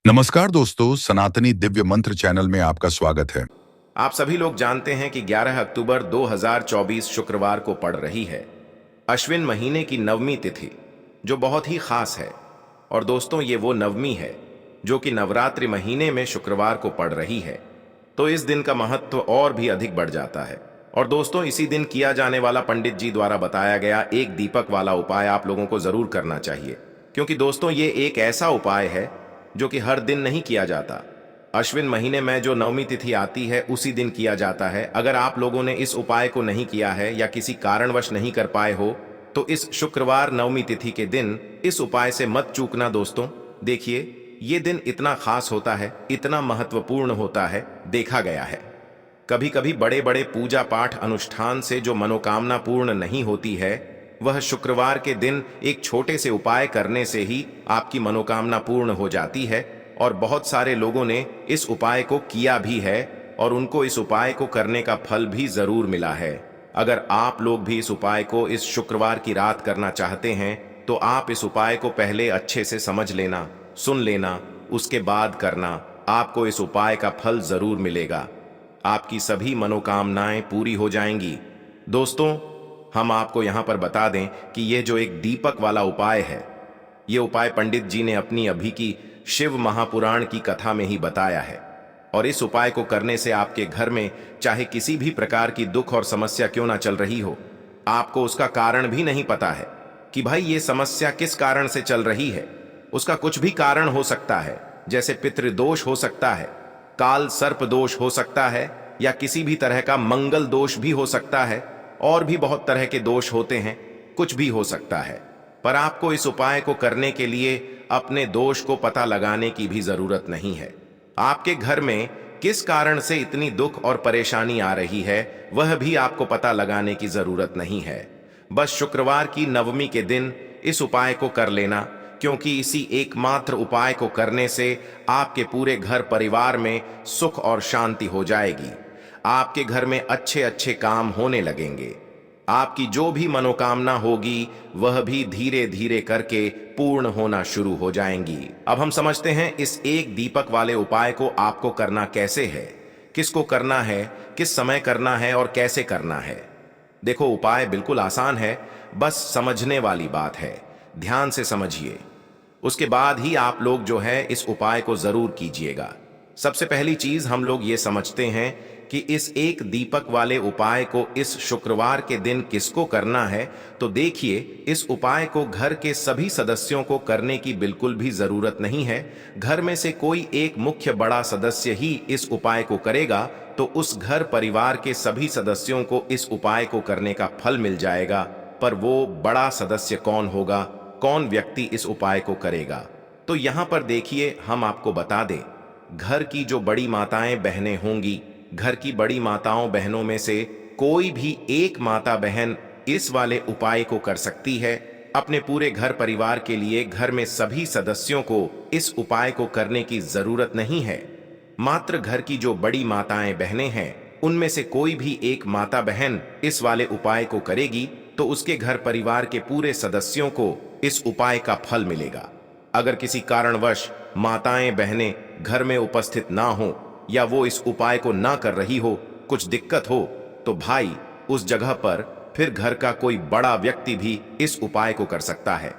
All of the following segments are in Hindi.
नमस्कार दोस्तों, सनातनी दिव्य मंत्र चैनल में आपका स्वागत है। आप सभी लोग जानते हैं कि 11 अक्टूबर 2024 शुक्रवार को पड़ रही है अश्विन महीने की नवमी तिथि, जो बहुत ही खास है। और दोस्तों, ये वो नवमी है जो कि नवरात्रि महीने में शुक्रवार को पड़ रही है, तो इस दिन का महत्व और भी अधिक बढ़ जाता है। और दोस्तों, इसी दिन किया जाने वाला पंडित जी द्वारा बताया गया एक दीपक वाला उपाय आप लोगों को जरूर करना चाहिए, क्योंकि दोस्तों ये एक ऐसा उपाय है जो कि हर दिन नहीं किया जाता। अश्विन महीने में जो नवमी तिथि आती है उसी दिन किया जाता है। अगर आप लोगों ने इस उपाय को नहीं किया है या किसी कारणवश नहीं कर पाए हो, तो इस शुक्रवार नवमी तिथि के दिन इस उपाय से मत चूकना दोस्तों। देखिए, ये दिन इतना खास होता है, इतना महत्वपूर्ण होता है, देखा गया है कभी कभी बड़े बड़े पूजा पाठ अनुष्ठान से जो मनोकामना पूर्ण नहीं होती है, वह शुक्रवार के दिन एक छोटे से उपाय करने से ही आपकी मनोकामना पूर्ण हो जाती है। और बहुत सारे लोगों ने इस उपाय को किया भी है और उनको इस उपाय को करने का फल भी जरूर मिला है। अगर आप लोग भी इस उपाय को इस शुक्रवार की रात करना चाहते हैं, तो आप इस उपाय को पहले अच्छे से समझ लेना, सुन लेना, उसके बाद करना। आपको इस उपाय का फल जरूर मिलेगा, आपकी सभी मनोकामनाएं पूरी हो जाएंगी। दोस्तों, हम आपको यहां पर बता दें कि यह जो एक दीपक वाला उपाय है, ये उपाय पंडित जी ने अपनी अभी की शिव महापुराण की कथा में ही बताया है। और इस उपाय को करने से आपके घर में चाहे किसी भी प्रकार की दुख और समस्या क्यों ना चल रही हो, आपको उसका कारण भी नहीं पता है कि भाई ये समस्या किस कारण से चल रही है। उसका कुछ भी कारण हो सकता है, जैसे पितृदोष हो सकता है, काल सर्प दोष हो सकता है, या किसी भी तरह का मंगल दोष भी हो सकता है। और भी बहुत तरह के दोष होते हैं, कुछ भी हो सकता है। पर आपको इस उपाय को करने के लिए अपने दोष को पता लगाने की भी जरूरत नहीं है। आपके घर में किस कारण से इतनी दुख और परेशानी आ रही है, वह भी आपको पता लगाने की जरूरत नहीं है। बस शुक्रवार की नवमी के दिन इस उपाय को कर लेना, क्योंकि इसी एकमात्र उपाय को करने से आपके पूरे घर परिवार में सुख और शांति हो जाएगी। आपके घर में अच्छे अच्छे काम होने लगेंगे। आपकी जो भी मनोकामना होगी, वह भी धीरे धीरे करके पूर्ण होना शुरू हो जाएंगी। अब हम समझते हैं इस एक दीपक वाले उपाय को आपको करना कैसे है, किसको करना है, किस समय करना है और कैसे करना है। देखो, उपाय बिल्कुल आसान है, बस समझने वाली बात है। ध्यान से समझिए, उसके बाद ही आप लोग जो है इस उपाय को जरूर कीजिएगा। सबसे पहली चीज हम लोग ये समझते हैं कि इस एक दीपक वाले उपाय को इस शुक्रवार के दिन किसको करना है। तो देखिए, इस उपाय को घर के सभी सदस्यों को करने की बिल्कुल भी जरूरत नहीं है। घर में से कोई एक मुख्य बड़ा सदस्य ही इस उपाय को करेगा, तो उस घर परिवार के सभी सदस्यों को इस उपाय को करने का फल मिल जाएगा। पर वो बड़ा सदस्य कौन होगा, कौन व्यक्ति इस उपाय को करेगा? तो यहां पर देखिए, हम आपको बता दें, घर की जो बड़ी माताएं बहनें होंगी, घर की बड़ी माताओं बहनों में से कोई भी एक माता बहन इस वाले उपाय को कर सकती है। अपने पूरे घर परिवार के लिए घर में सभी सदस्यों को इस उपाय को करने की जरूरत नहीं है। मात्र घर की जो बड़ी माताएं बहनें हैं, उनमें से कोई भी एक माता बहन इस वाले उपाय को करेगी, तो उसके घर परिवार के पूरे सदस्यों को इस उपाय का फल मिलेगा। अगर किसी कारणवश माताएं बहनें घर में उपस्थित ना हो, या वो इस उपाय को ना कर रही हो, कुछ दिक्कत हो, तो भाई उस जगह पर फिर घर का कोई बड़ा व्यक्ति भी इस उपाय को कर सकता है।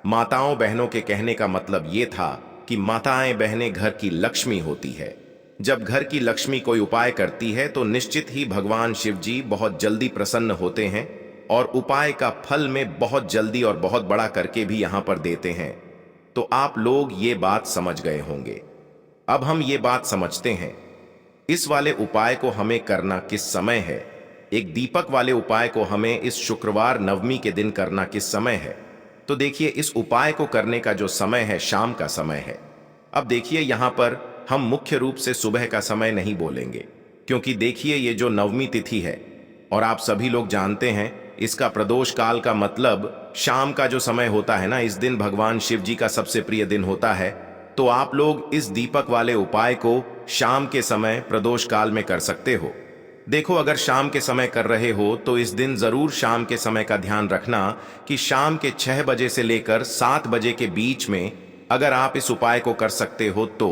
माताओं बहनों के कहने का मतलब ये था कि माताएं बहनें घर की लक्ष्मी होती है। जब घर की लक्ष्मी कोई उपाय करती है, तो निश्चित ही भगवान शिव जी बहुत जल्दी प्रसन्न होते हैं और उपाय का फल में बहुत जल्दी और बहुत बड़ा करके भी यहां पर देते हैं। तो आप लोग ये बात समझ गए होंगे। अब हम ये बात समझते हैं, इस वाले उपाय को हमें करना किस समय है। एक दीपक वाले उपाय को हमें इस शुक्रवार नवमी के दिन करना किस समय है। तो देखिए, इस उपाय को करने का जो समय है, शाम का समय है। अब देखिए, यहां पर हम मुख्य रूप से सुबह का समय नहीं बोलेंगे, क्योंकि देखिए, ये जो नवमी तिथि है, और आप सभी लोग जानते हैं इसका प्रदोष काल का मतलब शाम का जो समय होता है ना, इस दिन भगवान शिव जी का सबसे प्रिय दिन होता है। तो आप लोग इस दीपक वाले उपाय को शाम के समय प्रदोष काल में कर सकते हो। देखो, अगर शाम के समय कर रहे हो, तो इस दिन जरूर शाम के समय का ध्यान रखना कि शाम के 6 बजे से लेकर 7 बजे के बीच में अगर आप इस उपाय को कर सकते हो तो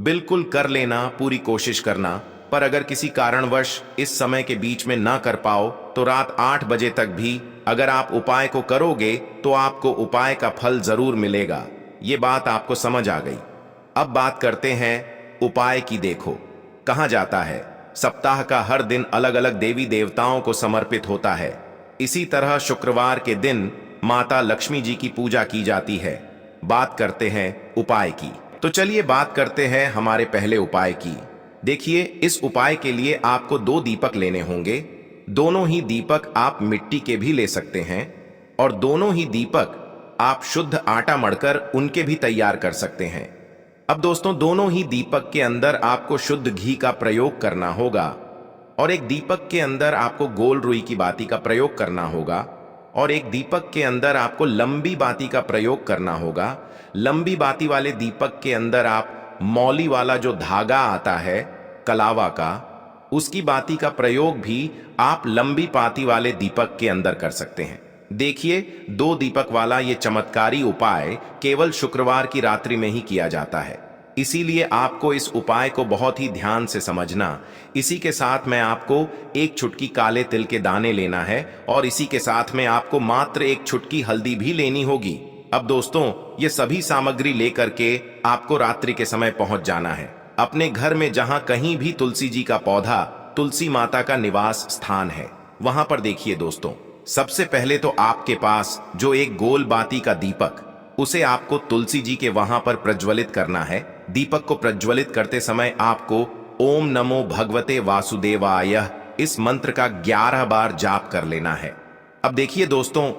बिल्कुल कर लेना, पूरी कोशिश करना। पर अगर किसी कारणवश इस समय के बीच में ना कर पाओ तो रात 8 बजे तक भी अगर आप उपाय को करोगे तो आपको उपाय का फल जरूर मिलेगा। ये बात आपको समझ आ गई। अब बात करते हैं उपाय की। देखो, कहा जाता है सप्ताह का हर दिन अलग अलग देवी देवताओं को समर्पित होता है। इसी तरह शुक्रवार के दिन माता लक्ष्मी जी की पूजा की जाती है। बात करते हैं उपाय की, तो चलिए बात करते हैं हमारे पहले उपाय की। देखिए, इस उपाय के लिए आपको 2 दीपक लेने होंगे। दोनों ही दीपक आप मिट्टी के भी ले सकते हैं और दोनों ही दीपक आप शुद्ध आटा मढ़कर उनके भी तैयार कर सकते हैं। अब दोस्तों, दोनों ही दीपक के अंदर आपको शुद्ध घी का प्रयोग करना होगा और एक दीपक के अंदर आपको गोल रुई की बाती का प्रयोग करना होगा और एक दीपक के अंदर आपको लंबी बाती का प्रयोग करना होगा। लंबी बाती वाले दीपक के अंदर आप मौली वाला जो धागा आता है कलावा का, उसकी बाती का प्रयोग भी आप लंबी बाती वाले दीपक के अंदर कर सकते हैं। देखिए, 2 दीपक वाला ये चमत्कारी उपाय केवल शुक्रवार की रात्रि में ही किया जाता है, इसीलिए आपको इस उपाय को बहुत ही ध्यान से समझना। इसी के साथ में आपको 1 चुटकी काले तिल के दाने लेना है और इसी के साथ में आपको मात्र 1 चुटकी हल्दी भी लेनी होगी। अब दोस्तों, ये सभी सामग्री लेकर के आपको रात्रि के समय पहुंच जाना है अपने घर में, जहां कहीं भी तुलसी जी का पौधा, तुलसी माता का निवास स्थान है, वहां पर। देखिए दोस्तों, सबसे पहले तो आपके पास जो एक गोल बाती का दीपक, उसे आपको तुलसी जी के वहां पर प्रज्वलित करना है। दीपक को प्रज्वलित करते समय आपको ओम नमो भगवते वासुदेवाय इस मंत्र का 11 बार जाप कर लेना है। अब देखिए दोस्तों,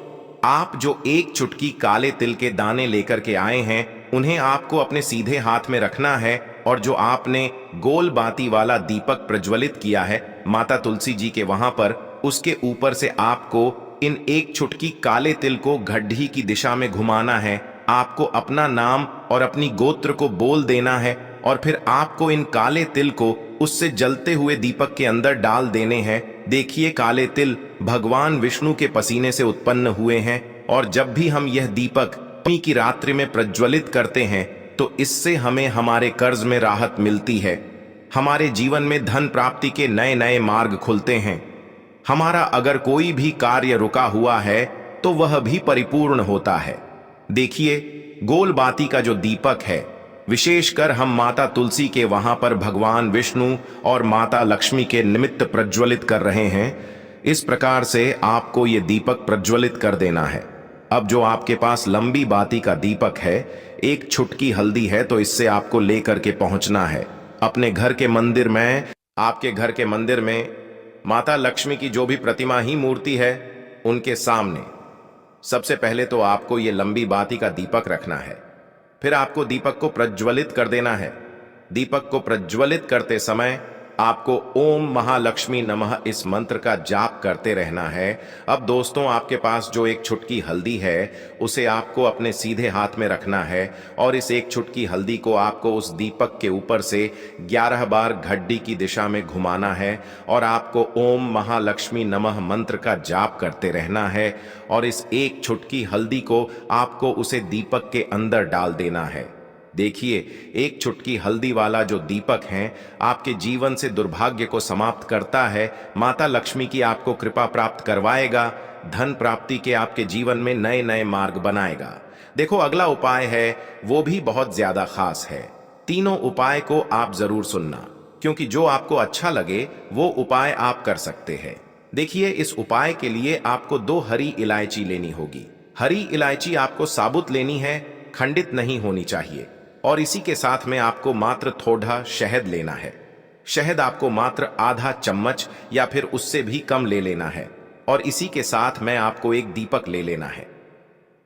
आप जो 1 चुटकी काले तिल के दाने लेकर के आए हैं, उन्हें आपको अपने सीधे हाथ में रखना है और जो आपने गोल बाती वाला दीपक प्रज्वलित किया है माता तुलसी जी के वहां पर, उसके ऊपर से आपको इन 1 चुटकी काले तिल को गड्ढी की दिशा में घुमाना है। आपको अपना नाम और अपनी गोत्र को बोल देना है और फिर आपको इन काले तिल को उससे जलते हुए दीपक के अंदर डाल देने हैं। देखिए, काले तिल भगवान विष्णु के पसीने से उत्पन्न हुए हैं और जब भी हम यह दीपक नवमी की रात्रि में प्रज्वलित करते हैं तो इससे हमें हमारे कर्ज में राहत मिलती है, हमारे जीवन में धन प्राप्ति के नए नए मार्ग खुलते हैं, हमारा अगर कोई भी कार्य रुका हुआ है तो वह भी परिपूर्ण होता है। देखिए, गोल बाती का जो दीपक है, विशेषकर हम माता तुलसी के वहां पर भगवान विष्णु और माता लक्ष्मी के निमित्त प्रज्वलित कर रहे हैं। इस प्रकार से आपको ये दीपक प्रज्वलित कर देना है। अब जो आपके पास लंबी बाती का दीपक है, 1 चुटकी हल्दी है, तो इससे आपको लेकर के पहुंचना है अपने घर के मंदिर में। आपके घर के मंदिर में माता लक्ष्मी की जो भी प्रतिमा ही मूर्ति है, उनके सामने सबसे पहले तो आपको ये लंबी बाती का दीपक रखना है। फिर आपको दीपक को प्रज्वलित कर देना है। दीपक को प्रज्वलित करते समय आपको ओम महालक्ष्मी नमः इस मंत्र का जाप करते रहना है। अब दोस्तों, आपके पास जो 1 चुटकी हल्दी है, उसे आपको अपने सीधे हाथ में रखना है और इस 1 चुटकी हल्दी को आपको उस दीपक के ऊपर से 11 बार घड्डी की दिशा में घुमाना है और आपको ओम महालक्ष्मी नमः मंत्र का जाप करते रहना है और इस 1 चुटकी हल्दी को आपको उसे दीपक के अंदर डाल देना है। देखिए, 1 चुटकी हल्दी वाला जो दीपक है आपके जीवन से दुर्भाग्य को समाप्त करता है, माता लक्ष्मी की आपको कृपा प्राप्त करवाएगा, धन प्राप्ति के आपके जीवन में नए नए मार्ग बनाएगा। देखो, अगला उपाय है वो भी बहुत ज्यादा खास है। तीनों उपाय को आप जरूर सुनना, क्योंकि जो आपको अच्छा लगे वो उपाय आप कर सकते हैं। देखिए, इस उपाय के लिए आपको 2 हरी इलायची लेनी होगी। हरी इलायची आपको साबुत लेनी है, खंडित नहीं होनी चाहिए। और इसी के साथ में आपको मात्र थोड़ा शहद लेना है। शहद आपको मात्र आधा चम्मच या फिर उससे भी कम ले लेना है और इसी के साथ में आपको 1 दीपक ले लेना है।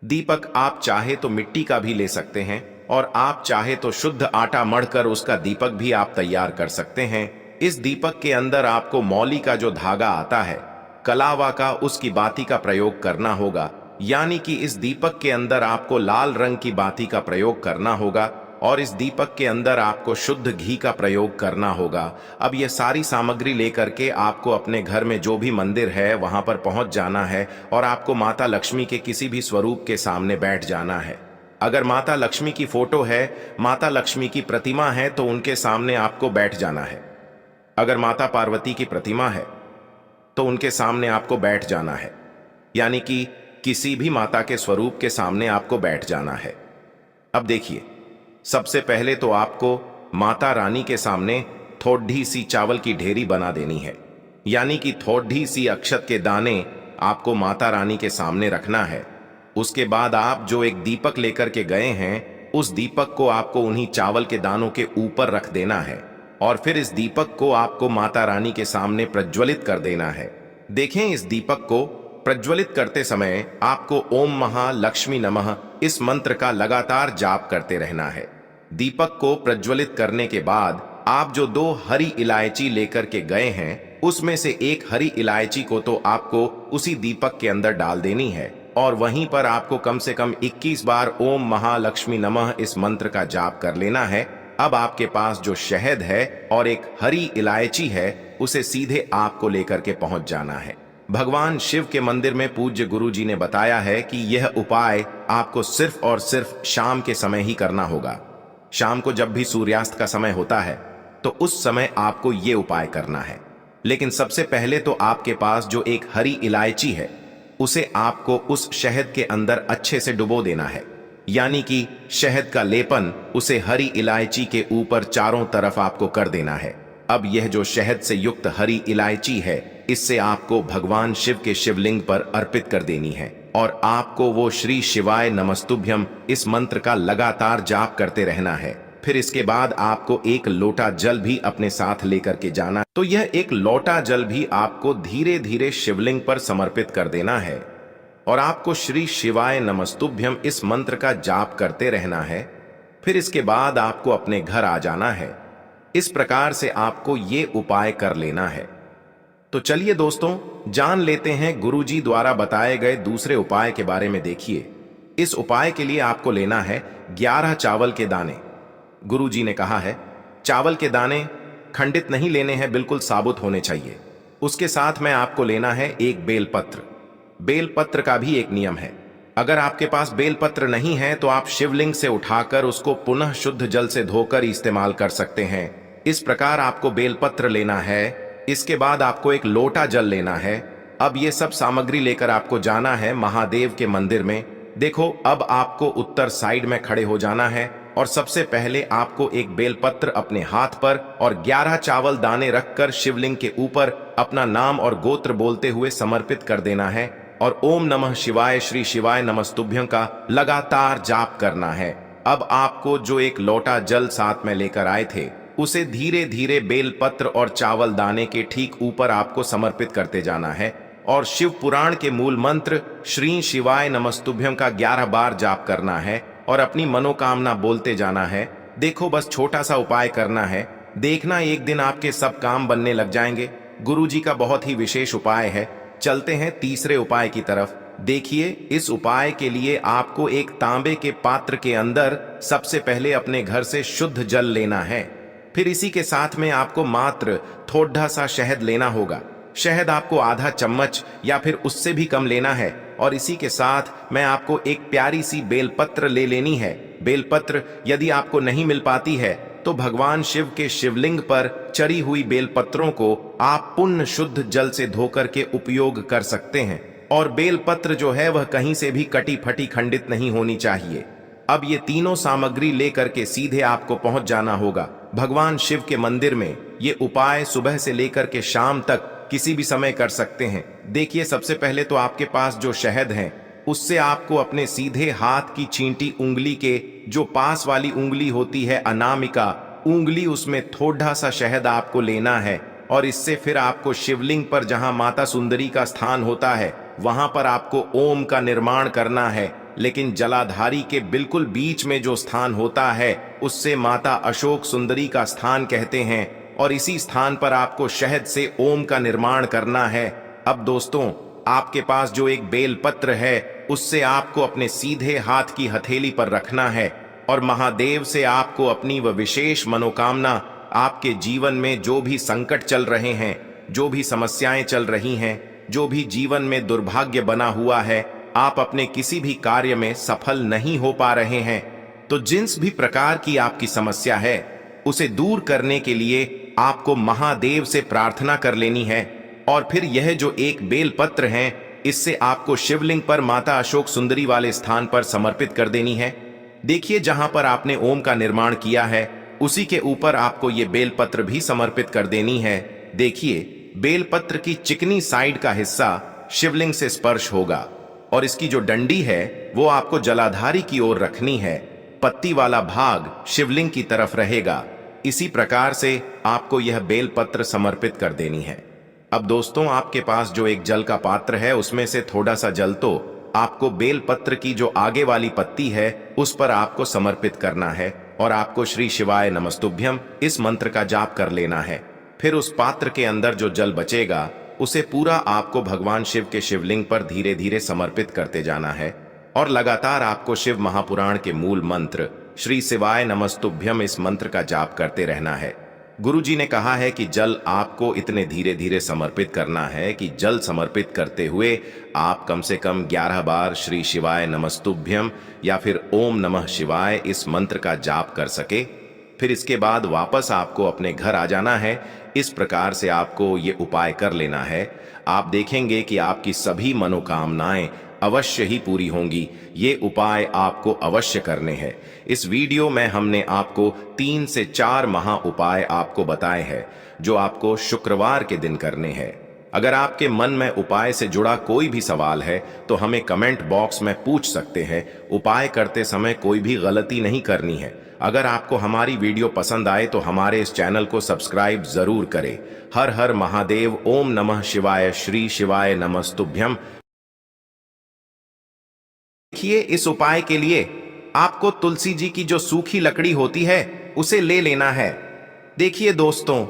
दीपक आप चाहे तो मिट्टी का भी ले सकते हैं और आप चाहे तो शुद्ध आटा मढ़कर उसका दीपक भी आप तैयार कर सकते हैं। इस दीपक के अंदर आपको मौली का जो धागा आता है कलावा का, उसकी बाती का प्रयोग करना होगा, यानी कि इस दीपक के अंदर आपको लाल रंग की बाती का प्रयोग करना होगा और इस दीपक के अंदर आपको शुद्ध घी का प्रयोग करना होगा। अब ये सारी सामग्री लेकर के आपको अपने घर में जो भी मंदिर है वहां पर पहुंच जाना है और आपको माता लक्ष्मी के किसी भी स्वरूप के सामने बैठ जाना है। अगर माता लक्ष्मी की फोटो है, माता लक्ष्मी की प्रतिमा है, तो उनके सामने आपको बैठ जाना है। अगर माता पार्वती की प्रतिमा है तो उनके सामने आपको बैठ जाना है, यानी कि किसी भी माता के स्वरूप के सामने आपको बैठ जाना है। अब देखिए, सबसे पहले तो आपको माता रानी के सामने थोड़ी सी चावल की ढेरी बना देनी है, यानी कि थोड़ी सी अक्षत के दाने आपको माता रानी के सामने रखना है। उसके बाद आप जो एक दीपक लेकर के गए हैं, उस दीपक को आपको उन्हीं चावल के दानों के ऊपर रख देना है और फिर इस दीपक को आपको माता रानी के सामने प्रज्वलित कर देना है। देखें, इस दीपक को प्रज्वलित करते समय आपको ओम महालक्ष्मी नमः इस मंत्र का लगातार जाप करते रहना है। दीपक को प्रज्वलित करने के बाद आप जो 2 हरी इलायची लेकर के गए हैं, उसमें से एक हरी इलायची को तो आपको उसी दीपक के अंदर डाल देनी है और वहीं पर आपको कम से कम 21 बार ओम महालक्ष्मी नमः इस मंत्र का जाप कर लेना है। अब आपके पास जो शहद है और एक हरी इलायची है, उसे सीधे आपको लेकर के पहुंच जाना है। भगवान शिव के मंदिर में पूज्य गुरु जी ने बताया है कि यह उपाय आपको सिर्फ और सिर्फ शाम के समय ही करना होगा। शाम को जब भी सूर्यास्त का समय होता है तो उस समय आपको ये उपाय करना है। लेकिन सबसे पहले तो आपके पास जो एक हरी इलायची है, उसे आपको उस शहद के अंदर अच्छे से डुबो देना है, यानी कि शहद का लेपन उसे हरी इलायची के ऊपर चारों तरफ आपको कर देना है। अब यह जो शहद से युक्त हरी इलायची है, इससे आपको भगवान शिव के शिवलिंग पर अर्पित कर देनी है और आपको वो श्री शिवाय नमस्तुभ्यम इस मंत्र का लगातार जाप करते रहना है। फिर इसके बाद आपको एक लोटा जल भी अपने साथ लेकर के जाना, तो यह एक लोटा जल भी आपको धीरे धीरे शिवलिंग पर समर्पित कर देना है और आपको श्री शिवाय नमस्तुभ्यम इस मंत्र का जाप करते रहना है। फिर इसके बाद आपको अपने घर आ जाना है। इस प्रकार से आपको ये उपाय कर लेना है। तो चलिए दोस्तों, जान लेते हैं गुरुजी द्वारा बताए गए दूसरे उपाय के बारे में। देखिए, इस उपाय के लिए आपको लेना है 11 चावल के दाने। गुरुजी ने कहा है चावल के दाने खंडित नहीं लेने हैं, बिल्कुल साबुत होने चाहिए। उसके साथ में आपको लेना है एक बेलपत्र। बेलपत्र का भी एक नियम है, अगर आपके पास बेलपत्र नहीं है तो आप शिवलिंग से उठाकर उसको पुनः शुद्ध जल से धोकर इस्तेमाल कर सकते हैं। इस प्रकार आपको बेलपत्र लेना है। इसके बाद आपको एक लोटा जल लेना है। अब ये सब सामग्री लेकर आपको जाना है महादेव के मंदिर में। देखो, अब आपको उत्तर साइड में खड़े हो जाना है और सबसे पहले आपको एक बेलपत्र अपने हाथ पर और 11 चावल दाने रखकर शिवलिंग के ऊपर अपना नाम और गोत्र बोलते हुए समर्पित कर देना है और ओम नमः शिवाय श्री शिवाय नमस्तुभ्यं का लगातार जाप करना है। अब आपको जो एक लोटा जल साथ में लेकर आए थे, उसे धीरे धीरे बेलपत्र और चावल दाने के ठीक ऊपर आपको समर्पित करते जाना है और शिव पुराण के मूल मंत्र श्री शिवाय नमस्तुभ्यं का 11 बार जाप करना है और अपनी मनोकामना बोलते जाना है। देखो, बस छोटा सा उपाय करना है, देखना एक दिन आपके सब काम बनने लग जाएंगे। गुरुजी का बहुत ही विशेष उपाय है। चलते हैं तीसरे उपाय की तरफ। देखिए, इस उपाय के लिए आपको एक तांबे के पात्र के अंदर सबसे पहले अपने घर से शुद्ध जल लेना है। फिर इसी के साथ में आपको मात्र थोड़ा सा शहद लेना होगा। शहद आपको आधा चम्मच या फिर उससे भी कम लेना है और इसी के साथ मैं आपको एक प्यारी सी बेलपत्र ले लेनी है। बेलपत्र यदि आपको नहीं मिल पाती है तो भगवान शिव के शिवलिंग पर चढ़ी हुई बेलपत्रों को आप पुण्य शुद्ध जल से धोकर के उपयोग कर सकते हैं और बेलपत्र जो है वह कहीं से भी कटी फटी खंडित नहीं होनी चाहिए। अब ये तीनों सामग्री लेकर के सीधे आपको पहुंच जाना होगा भगवान शिव के मंदिर में। ये उपाय सुबह से लेकर के शाम तक किसी भी समय कर सकते हैं। देखिए, सबसे पहले तो आपके पास जो शहद है, उससे आपको अपने सीधे हाथ की चींटी उंगली के जो पास वाली उंगली होती है, अनामिका उंगली, उसमें थोड़ा सा शहद आपको लेना है और इससे फिर आपको शिवलिंग पर जहां माता सुंदरी का स्थान होता है, वहां पर आपको ओम का निर्माण करना है। लेकिन जलाधारी के बिल्कुल बीच में जो स्थान होता है, उससे माता अशोक सुंदरी का स्थान कहते हैं और इसी स्थान पर आपको शहद से ओम का निर्माण करना है। अब दोस्तों, आपके पास जो एक बेलपत्र है, उससे आपको अपने सीधे हाथ की हथेली पर रखना है और महादेव से आपको अपनी वह विशेष मनोकामना, आपके जीवन में जो भी संकट चल रहे हैं, जो भी समस्याएं चल रही हैं, जो भी जीवन में दुर्भाग्य बना हुआ है, आप अपने किसी भी कार्य में सफल नहीं हो पा रहे हैं, तो जिस भी प्रकार की आपकी समस्या है उसे दूर करने के लिए आपको महादेव से प्रार्थना कर लेनी है। और फिर यह जो एक बेलपत्र है, इससे आपको शिवलिंग पर माता अशोक सुंदरी वाले स्थान पर समर्पित कर देनी है। देखिए, जहां पर आपने ओम का निर्माण किया है उसी के ऊपर आपको ये बेलपत्र भी समर्पित कर देनी है। देखिए, बेलपत्र की चिकनी साइड का हिस्सा शिवलिंग से स्पर्श होगा और इसकी जो डंडी है वो आपको जलाधारी की ओर रखनी है। पत्ती वाला भाग शिवलिंग की तरफ रहेगा। इसी प्रकार से आपको यह बेलपत्र समर्पित कर देनी है। अब दोस्तों, आपके पास जो एक जल का पात्र है उसमें से थोड़ा सा जल तो आपको बेलपत्र की जो आगे वाली पत्ती है उस पर आपको समर्पित करना है और आपको श्री शिवाय नमस्तुभ्यम इस मंत्र का जाप कर लेना है। फिर उस पात्र के अंदर जो जल बचेगा उसे पूरा आपको भगवान शिव के शिवलिंग पर धीरे धीरे समर्पित करते जाना है और लगातार आपको शिव महापुराण के मूल मंत्र श्री शिवाय नमस्तुभ्यम इस मंत्र का जाप करते रहना है। गुरुजी ने कहा है कि जल आपको इतने धीरे धीरे समर्पित करना है कि जल समर्पित करते हुए आप कम से कम 11 बार श्री शिवाय नमस्तुभ्यम या फिर ओम नमः शिवाय इस मंत्र का जाप कर सके। फिर इसके बाद वापस आपको अपने घर आ जाना है। इस प्रकार से आपको ये उपाय कर लेना है। आप देखेंगे कि आपकी सभी मनोकामनाएं अवश्य ही पूरी होंगी। ये उपाय आपको अवश्य करने हैं। इस वीडियो में हमने आपको 3 से 4 महा उपाय आपको बताए हैं जो आपको शुक्रवार के दिन करने हैं। अगर आपके मन में उपाय से जुड़ा कोई भी सवाल है तो हमें कमेंट बॉक्स में पूछ सकते हैं। उपाय करते समय कोई भी गलती नहीं करनी है। अगर आपको हमारी वीडियो पसंद आए तो हमारे इस चैनल को सब्सक्राइब जरूर करें। हर हर महादेव। ओम नमः शिवाय। श्री शिवाय नमस्तुभ्यम। देखिए, इस उपाय के लिए आपको तुलसी जी की जो सूखी लकड़ी होती है उसे ले लेना है। देखिए दोस्तों,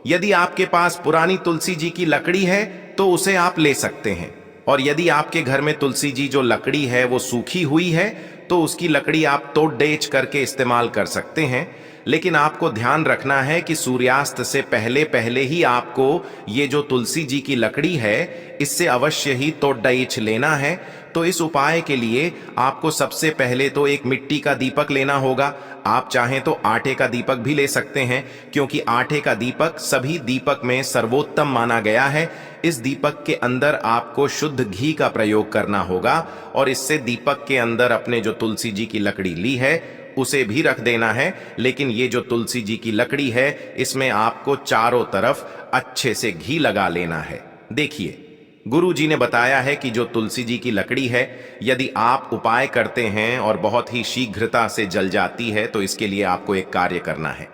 यदि आपके पास पुरानी तुलसी जी की लकड़ी है तो उसे आप ले सकते हैं, और यदि आपके घर में तुलसी जी जो लकड़ी है वो सूखी हुई है तो उसकी लकड़ी आप तोड़ डेच करके इस्तेमाल कर सकते हैं। लेकिन आपको ध्यान रखना है कि सूर्यास्त से पहले पहले ही आपको ये जो तुलसी जी की लकड़ी है इससे अवश्य ही तोड़ डेच लेना है। तो इस उपाय के लिए आपको सबसे पहले तो एक मिट्टी का दीपक लेना होगा। आप चाहें तो आटे का दीपक भी ले सकते हैं, क्योंकि आटे का दीपक सभी दीपक में सर्वोत्तम माना गया है। इस दीपक के अंदर आपको शुद्ध घी का प्रयोग करना होगा और इससे दीपक के अंदर अपने जो तुलसी जी की लकड़ी ली है उसे भी रख देना है। लेकिन ये जो तुलसी जी की लकड़ी है इसमें आपको चारों तरफ अच्छे से घी लगा लेना है। देखिए, गुरु जी ने बताया है कि जो तुलसी जी की लकड़ी है यदि आप उपाय करते हैं और बहुत ही शीघ्रता से जल जाती है तो इसके लिए आपको एक कार्य करना है।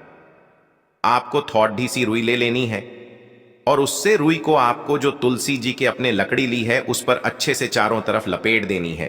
आपको थोड़ी सी रुई ले लेनी है और उससे रुई को आपको जो तुलसी जी के अपने लकड़ी ली है उस पर अच्छे से चारों तरफ लपेट देनी है।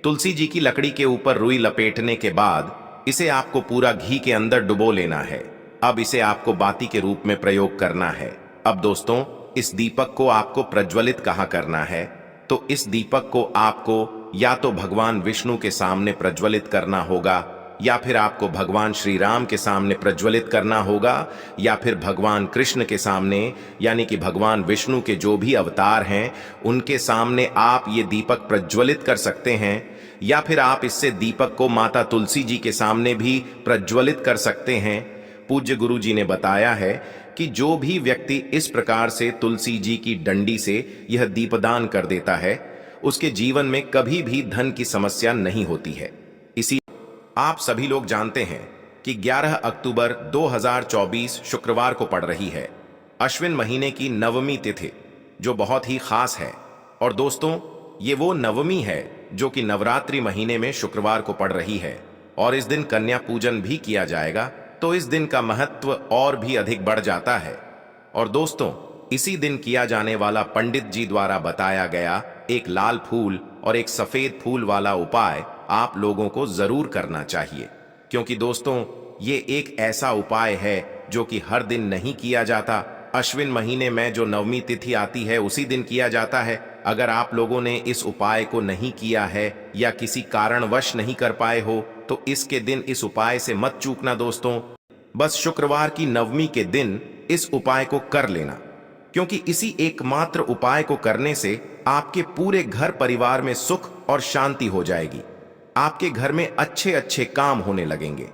तुलसी जी की लकड़ी के ऊपर रुई लपेटने के बाद इसे आपको पूरा घी के अंदर डुबो लेना है। अब इसे आपको बाती के रूप में प्रयोग करना है। अब दोस्तों, इस दीपक को आपको प्रज्वलित कहाँ करना है, तो इस दीपक को आपको या तो भगवान विष्णु के सामने प्रज्वलित करना होगा, या फिर आपको भगवान श्री राम के सामने प्रज्वलित करना होगा, या फिर भगवान कृष्ण के सामने यानी कि भगवान विष्णु के जो भी अवतार हैं उनके सामने आप ये दीपक प्रज्वलित कर सकते हैं। या फिर आप इससे दीपक को माता तुलसी जी के सामने भी प्रज्वलित कर सकते हैं। पूज्य गुरु जी ने बताया है कि जो भी व्यक्ति इस प्रकार से तुलसी जी की डंडी से यह दीपदान कर देता है उसके जीवन में कभी भी धन की समस्या नहीं होती है। इसी आप सभी लोग जानते हैं कि 11 अक्टूबर 2024 शुक्रवार को पड़ रही है अश्विन महीने की नवमी तिथि, जो बहुत ही खास है। और दोस्तों, ये वो नवमी है जो कि नवरात्रि महीने में शुक्रवार को पड़ रही है और इस दिन कन्या पूजन भी किया जाएगा, तो इस दिन का महत्व और भी अधिक बढ़ जाता है। और दोस्तों, इसी दिन किया जाने वाला पंडित जी द्वारा बताया गया एक लाल फूल और एक सफेद फूल वाला उपाय आप लोगों को जरूर करना चाहिए, क्योंकि दोस्तों ये एक ऐसा उपाय है जो कि हर दिन नहीं किया जाता। अश्विन महीने में जो नवमी तिथि आती है उसी दिन किया जाता है। अगर आप लोगों ने इस उपाय को नहीं किया है या किसी कारणवश नहीं कर पाए हो तो इसके दिन इस उपाय से मत चूकना दोस्तों। बस शुक्रवार की नवमी के दिन इस उपाय को कर लेना, क्योंकि इसी एकमात्र उपाय को करने से आपके पूरे घर परिवार में सुख और शांति हो जाएगी। आपके घर में अच्छे अच्छे काम होने लगेंगे।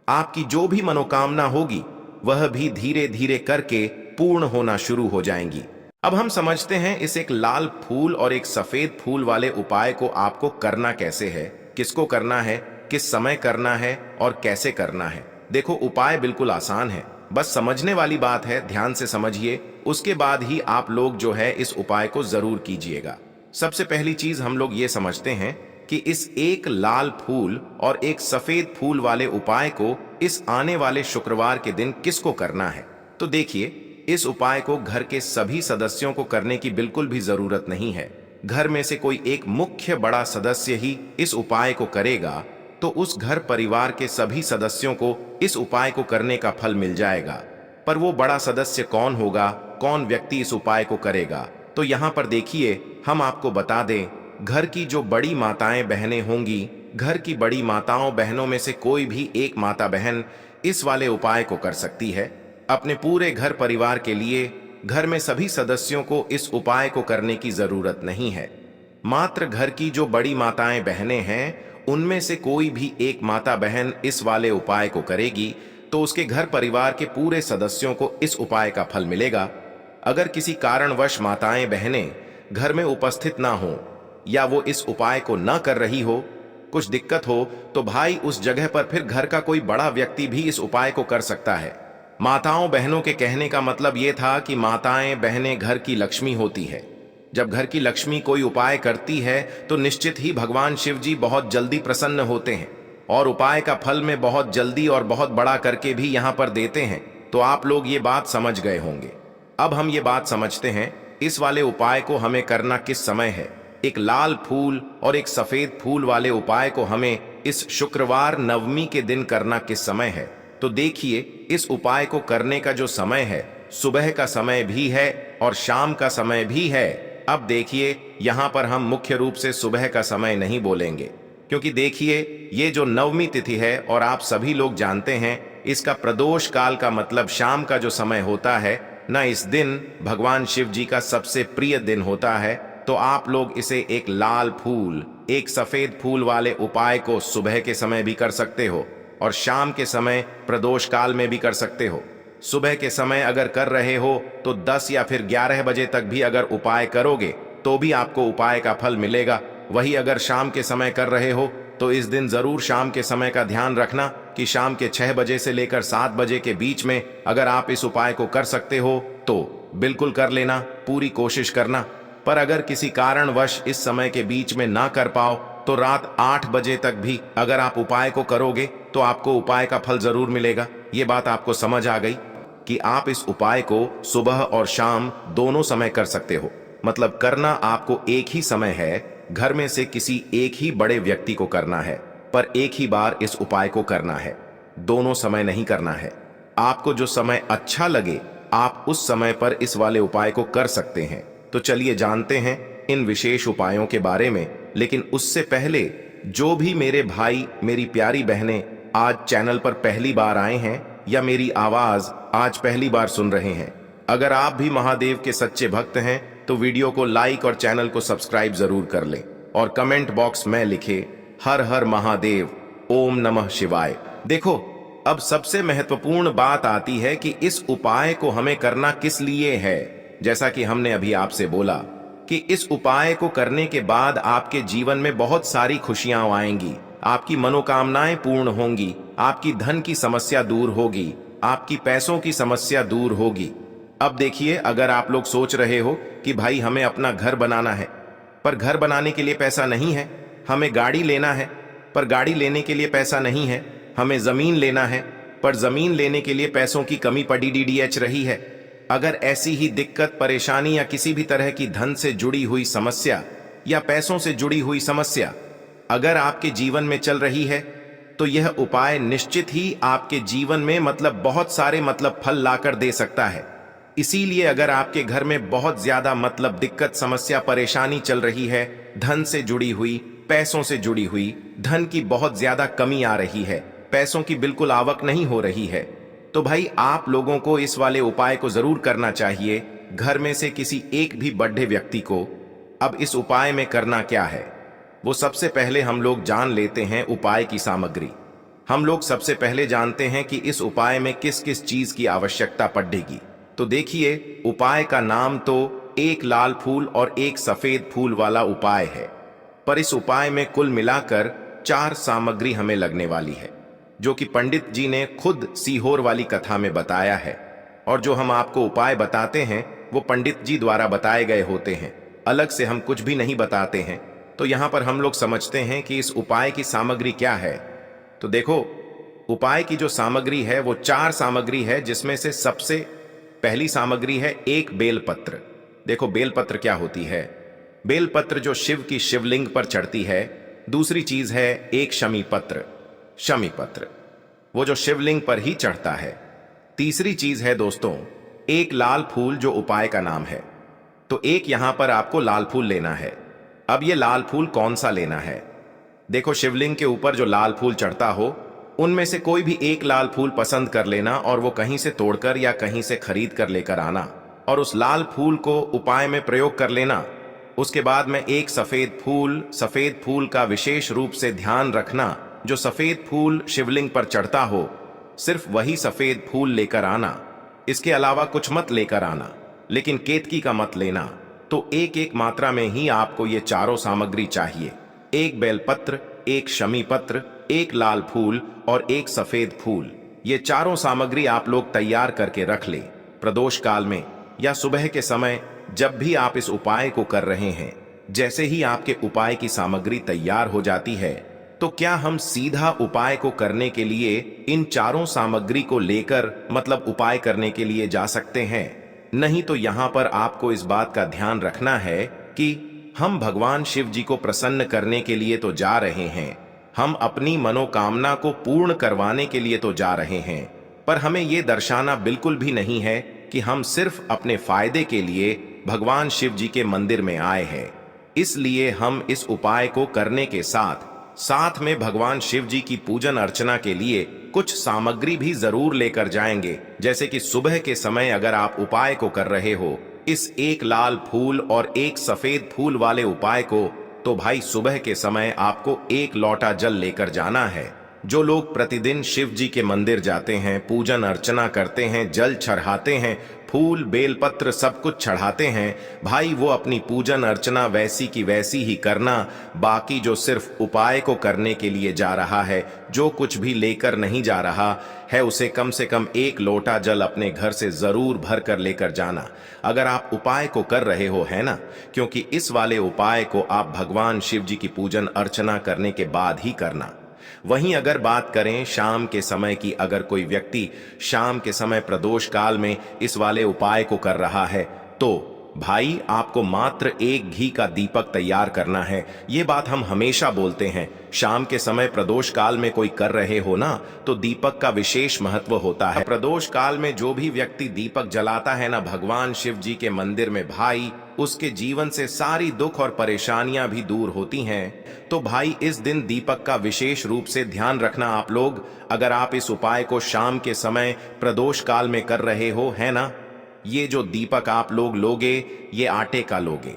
आपकी जो भी मनोकामना होगी वह भी धीरे धीरे करके पूर्ण होना शुरू हो जाएंगी। अब हम समझते हैं इस एक लाल फूल और एक सफेद फूल वाले उपाय को आपको करना कैसे है, किसको करना है, किस समय करना है और कैसे करना है। देखो, उपाय बिल्कुल आसान है, बस समझने वाली बात है। ध्यान से समझिए, उसके बाद ही आप लोग जो है इस उपाय को जरूर कीजिएगा। सबसे पहली चीज हम लोग ये समझते हैं कि इस एक लाल फूल और एक सफेद फूल वाले उपाय को इस आने वाले शुक्रवार के दिन किसको करना है। तो देखिए, इस उपाय को घर के सभी सदस्यों को करने की बिल्कुल भी जरूरत नहीं है। घर में से कोई एक मुख्य बड़ा सदस्य ही इस उपाय को करेगा तो उस घर परिवार के सभी सदस्यों को इस उपाय को करने का फल मिल जाएगा। पर वो बड़ा सदस्य कौन होगा, कौन व्यक्ति इस उपाय को करेगा, तो यहाँ पर देखिए हम आपको बता दें, घर की जो बड़ी माताएं बहनें होंगी, घर की बड़ी माताओं बहनों में से कोई भी एक माता बहन इस वाले उपाय को कर सकती है। अपने पूरे घर परिवार के लिए घर में सभी सदस्यों को इस उपाय को करने की जरूरत नहीं है। मात्र घर की जो बड़ी माताएं बहनें हैं उनमें से कोई भी एक माता बहन इस वाले उपाय को करेगी तो उसके घर परिवार के पूरे सदस्यों को इस उपाय का फल मिलेगा। अगर किसी कारणवश माताएं बहनें घर में उपस्थित ना हो या वो इस उपाय को न कर रही हो, कुछ दिक्कत हो, तो भाई उस जगह पर फिर घर का कोई बड़ा व्यक्ति भी इस उपाय को कर सकता है। माताओं बहनों के कहने का मतलब ये था कि माताएं बहनें घर की लक्ष्मी होती है। जब घर की लक्ष्मी कोई उपाय करती है तो निश्चित ही भगवान शिव जी बहुत जल्दी प्रसन्न होते हैं और उपाय का फल में बहुत जल्दी और बहुत बड़ा करके भी यहाँ पर देते हैं। तो आप लोग ये बात समझ गए होंगे। अब हम ये बात समझते हैं इस वाले उपाय को हमें करना किस समय है। एक लाल फूल और एक सफेद फूल वाले उपाय को हमें इस शुक्रवार नवमी के दिन करना किस समय है। तो देखिए, इस उपाय को करने का जो समय है, सुबह का समय भी है और शाम का समय भी है। अब देखिए, यहाँ पर हम मुख्य रूप से सुबह का समय नहीं बोलेंगे, क्योंकि देखिए ये जो नवमी तिथि है और आप सभी लोग जानते हैं इसका प्रदोष काल का मतलब शाम का जो समय होता है ना, इस दिन भगवान शिव जी का सबसे प्रिय दिन होता है। तो आप लोग इसे एक लाल फूल एक सफेद फूल वाले उपाय को सुबह के समय भी कर सकते हो और शाम के समय प्रदोष काल में भी कर सकते हो। सुबह के समय अगर कर रहे हो तो 10 या फिर 11 बजे तक भी अगर उपाय करोगे तो भी आपको उपाय का फल मिलेगा। वही अगर शाम के समय कर रहे हो तो इस दिन जरूर शाम के समय का ध्यान रखना कि शाम के 6 बजे से लेकर 7 बजे के बीच में अगर आप इस उपाय को कर सकते हो तो बिल्कुल कर लेना, पूरी कोशिश करना। पर अगर किसी कारणवश इस समय के बीच में ना कर पाओ तो रात 8 बजे तक भी अगर आप उपाय को करोगे तो आपको उपाय का फल जरूर मिलेगा। ये बात आपको समझ आ गई कि आप इस उपाय को सुबह और शाम दोनों समय कर सकते हो। मतलब करना आपको एक ही समय है, घर में से किसी एक ही बड़े व्यक्ति को करना है, पर एक ही बार इस उपाय को करना है, दोनों समय नहीं करना है। आपको जो समय अच्छा लगे आप उस समय पर इस वाले उपाय को कर सकते हैं। तो चलिए जानते हैं इन विशेष उपायों के बारे में। लेकिन उससे पहले जो भी मेरे भाई मेरी प्यारी बहनें आज चैनल पर पहली बार आए हैं या मेरी आवाज आज पहली बार सुन रहे हैं, अगर आप भी महादेव के सच्चे भक्त हैं तो वीडियो को लाइक और चैनल को सब्सक्राइब जरूर कर लें और कमेंट बॉक्स में लिखे हर हर महादेव, ओम नमः शिवाय। देखो, अब सबसे महत्वपूर्ण बात आती है कि इस उपाय को हमें करना किस लिए है। जैसा कि हमने अभी आपसे बोला कि इस उपाय को करने के बाद आपके जीवन में बहुत सारी खुशियां आएंगी, आपकी मनोकामनाएं पूर्ण होंगी, आपकी धन की समस्या दूर होगी, आपकी पैसों की समस्या दूर होगी। अब देखिए, अगर आप लोग सोच रहे हो कि भाई हमें अपना घर बनाना है पर घर बनाने के लिए पैसा नहीं है, हमें गाड़ी लेना है पर गाड़ी लेने के लिए पैसा नहीं है, हमें जमीन लेना है पर जमीन लेने के लिए पैसों की कमी पड़ी डीडीएच रही है। अगर ऐसी ही दिक्कत, परेशानी या किसी भी तरह की धन से जुड़ी हुई समस्या या पैसों से जुड़ी हुई समस्या अगर आपके जीवन में चल रही है तो यह उपाय निश्चित ही आपके जीवन में बहुत सारे फल लाकर दे सकता है। इसीलिए अगर आपके घर में बहुत ज्यादा दिक्कत, समस्या, परेशानी चल रही है, धन से जुड़ी हुई, पैसों से जुड़ी हुई, धन की बहुत ज्यादा कमी आ रही है, पैसों की बिल्कुल आवक नहीं हो रही है, तो भाई आप लोगों को इस वाले उपाय को जरूर करना चाहिए। घर में से किसी एक भी बड़े व्यक्ति को अब इस उपाय में करना क्या है, वो सबसे पहले हम लोग जान लेते हैं उपाय की सामग्री। हम लोग सबसे पहले जानते हैं कि इस उपाय में किस किस चीज की आवश्यकता पड़ेगी। तो देखिए, उपाय का नाम तो एक लाल फूल और एक सफेद फूल वाला उपाय है, पर इस उपाय में कुल मिलाकर 4 सामग्री हमें लगने वाली है, जो कि पंडित जी ने खुद सीहोर वाली कथा में बताया है। और जो हम आपको उपाय बताते हैं वो पंडित जी द्वारा बताए गए होते हैं, अलग से हम कुछ भी नहीं बताते हैं। तो यहां पर हम लोग समझते हैं कि इस उपाय की सामग्री क्या है। तो देखो, उपाय की जो सामग्री है वो 4 सामग्री है, जिसमें से सबसे पहली सामग्री है एक बेलपत्र। देखो, बेलपत्र क्या होती है? बेलपत्र जो शिव की शिवलिंग पर चढ़ती है। दूसरी चीज है एक शमी पत्र। शमी पत्र वो जो शिवलिंग पर ही चढ़ता है। तीसरी चीज है दोस्तों एक लाल फूल, जो उपाय का नाम है। तो एक यहां पर आपको लाल फूल लेना है। अब ये लाल फूल कौन सा लेना है? देखो, शिवलिंग के ऊपर जो लाल फूल चढ़ता हो उनमें से कोई भी एक लाल फूल पसंद कर लेना, और वो कहीं से तोड़कर या कहीं से खरीद कर लेकर आना और उस लाल फूल को उपाय में प्रयोग कर लेना। उसके बाद में एक सफेद फूल का विशेष रूप से ध्यान रखना। जो सफेद फूल शिवलिंग पर चढ़ता हो सिर्फ वही सफेद फूल लेकर आना, इसके अलावा कुछ मत लेकर आना, लेकिन केतकी का मत लेना। तो एक एक मात्रा में ही आपको ये चारों सामग्री चाहिए। एक बेलपत्र, एक शमी पत्र, एक लाल फूल और एक सफेद फूल। ये चारों सामग्री आप लोग तैयार करके रख ले। प्रदोष काल में या सुबह के समय जब भी आप इस उपाय को कर रहे हैं, जैसे ही आपके उपाय की सामग्री तैयार हो जाती है, तो क्या हम सीधा उपाय को करने के लिए इन चारों सामग्री को लेकर मतलब उपाय करने के लिए जा सकते हैं? नहीं, तो यहां पर आपको इस बात का ध्यान रखना है कि हम भगवान शिव जी को प्रसन्न करने के लिए तो जा रहे हैं, हम अपनी मनोकामना को पूर्ण करवाने के लिए तो जा रहे हैं, पर हमें यह दर्शाना बिल्कुल भी नहीं है कि हम सिर्फ अपने फायदे के लिए भगवान शिव जी के मंदिर में आए हैं। इसलिए हम इस उपाय को करने के साथ साथ में भगवान शिव जी की पूजन अर्चना के लिए कुछ सामग्री भी जरूर लेकर जाएंगे। जैसे कि सुबह के समय अगर आप उपाय को कर रहे हो इस एक लाल फूल और एक सफेद फूल वाले उपाय को, तो भाई सुबह के समय आपको एक लोटा जल लेकर जाना है। जो लोग प्रतिदिन शिव जी के मंदिर जाते हैं, पूजन अर्चना करते हैं, जल चढ़ाते हैं, फूल बेलपत्र सब कुछ चढ़ाते हैं, भाई वो अपनी पूजन अर्चना वैसी की वैसी ही करना। बाकी जो सिर्फ उपाय को करने के लिए जा रहा है, जो कुछ भी लेकर नहीं जा रहा है, उसे कम से कम एक लोटा जल अपने घर से जरूर भर कर लेकर जाना, अगर आप उपाय को कर रहे हो, है ना? क्योंकि इस वाले उपाय को आप भगवान शिव जी की पूजन अर्चना करने के बाद ही करना। वहीं अगर बात करें शाम के समय की, अगर कोई व्यक्ति शाम के समय प्रदोष काल में इस वाले उपाय को कर रहा है, तो भाई आपको मात्र एक घी का दीपक तैयार करना है। ये बात हम हमेशा बोलते हैं, शाम के समय प्रदोष काल में कोई कर रहे हो ना, तो दीपक का विशेष महत्व होता है। प्रदोष काल में जो भी व्यक्ति दीपक जलाता है ना भगवान शिव जी के मंदिर में, भाई उसके जीवन से सारी दुख और परेशानियां भी दूर होती हैं। तो भाई इस दिन दीपक का विशेष रूप से ध्यान रखना आप लोग। अगर आप इस उपाय को शाम के समय प्रदोष काल में कर रहे हो, है ना, ये जो दीपक आप लोग लोगे ये आटे का लोगे।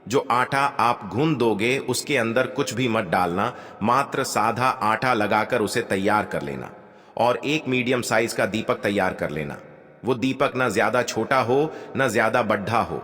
जो आटा आप गूंद दोगे उसके अंदर कुछ भी मत डालना, मात्र साधा आटा लगाकर उसे तैयार कर लेना और एक मीडियम साइज का दीपक तैयार कर लेना। वो दीपक ना ज्यादा छोटा हो ना ज्यादा बड्ढा हो,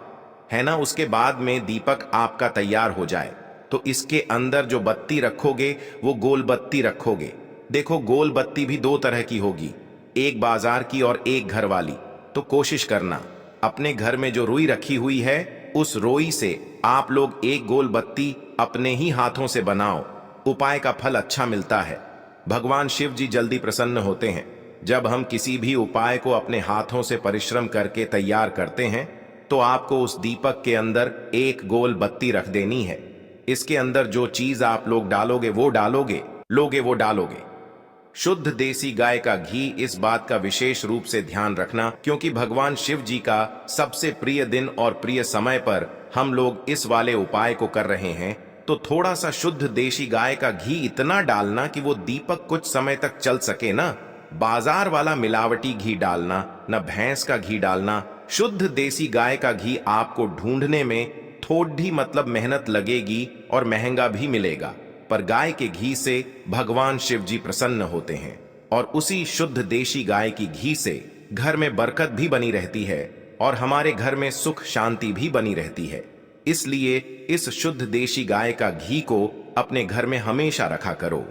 है ना। उसके बाद में दीपक आपका तैयार हो जाए तो इसके अंदर जो बत्ती रखोगे वो गोल बत्ती रखोगे। देखो, गोल बत्ती भी 2 तरह की होगी, एक बाजार की और एक घर वाली। तो कोशिश करना अपने घर में जो रुई रखी हुई है उस रोई से आप लोग एक गोल बत्ती अपने ही हाथों से बनाओ। उपाय का फल अच्छा मिलता है, भगवान शिव जी जल्दी प्रसन्न होते हैं। जब हम किसी भी उपाय को अपने हाथों से परिश्रम करके तैयार करते हैं तो आपको उस दीपक के अंदर एक गोल बत्ती रख देनी है। इसके अंदर जो चीज आप लोग डालोगे वो डालोगे। शुद्ध देसी गाय का घी, इस बात का विशेष रूप से ध्यान रखना, क्योंकि भगवान शिव जी का सबसे प्रिय दिन और प्रिय समय पर हम लोग इस वाले उपाय को कर रहे हैं। तो थोड़ा सा शुद्ध देसी गाय का घी इतना डालना कि वो दीपक कुछ समय तक चल सके ना। बाजार वाला मिलावटी घी डालना, न भैंस का घी डालना। शुद्ध देसी गाय का घी आपको ढूंढने में थोड़ी मतलब मेहनत लगेगी और महंगा भी मिलेगा, पर गाय के घी से भगवान शिव जी प्रसन्न होते हैं और उसी शुद्ध देशी गाय की घी से घर में बरकत भी बनी रहती है और हमारे घर में सुख शांति भी बनी रहती है। इसलिए इस शुद्ध देशी गाय का घी को अपने घर में हमेशा रखा करो।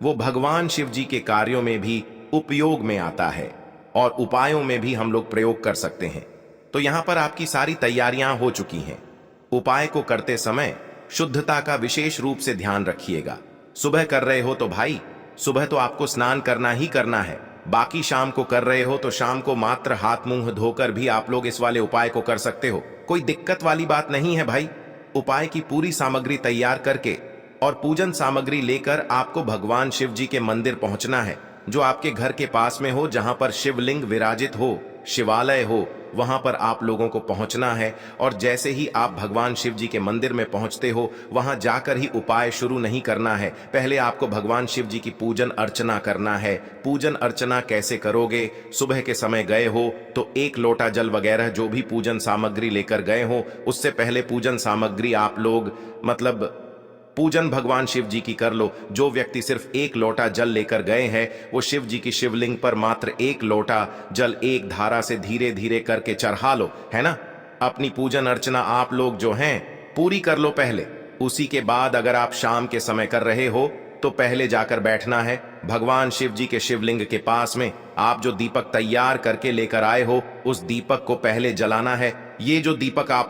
वो भगवान शिव जी के कार्यों में भी उपयोग में आता है और उपायों में भी हम लोग प्रयोग कर सकते हैं। तो यहां पर आपकी सारी तैयारियां हो चुकी हैं। उपाय को करते समय शुद्धता का विशेष रूप से ध्यान रखिएगा। सुबह कर रहे हो तो भाई सुबह तो आपको स्नान करना ही करना है, बाकी शाम को कर रहे हो तो शाम को मात्र हाथ मुंह धोकर भी आप लोग इस वाले उपाय को कर सकते हो। कोई दिक्कत वाली बात नहीं है भाई। उपाय की पूरी सामग्री तैयार करके और पूजन सामग्री लेकर आपको भगवान शिव जी के मंदिर पहुंचना है, जो आपके घर के पास में हो, जहां पर शिवलिंग विराजित हो, शिवालय हो, वहां पर आप लोगों को पहुंचना है। और जैसे ही आप भगवान शिव जी के मंदिर में पहुंचते हो, वहां जाकर ही उपाय शुरू नहीं करना है। पहले आपको भगवान शिव जी की पूजन अर्चना करना है। पूजन अर्चना कैसे करोगे? सुबह के समय गए हो तो 1 लोटा जल वगैरह जो भी पूजन सामग्री लेकर गए हो, उससे पहले पूजन सामग्री आप लोग मतलब पूजन भगवान शिव जी की कर लो। जो व्यक्ति सिर्फ 1 लोटा जल लेकर गए हैं, वो शिव जी की शिवलिंग पर मात्र 1 लोटा जल एक धारा से धीरे धीरे करके चढ़ा लो, है ना। अपनी पूजन अर्चना आप लोग जो हैं पूरी कर लो पहले। उसी के बाद अगर आप शाम के समय कर रहे हो तो पहले जाकर बैठना है भगवान शिव जी के शिवलिंग के पास में। आप जो दीपक तैयार करके लेकर आए हो, उस दीपक को पहले जलाना है। ये जो दीपक आप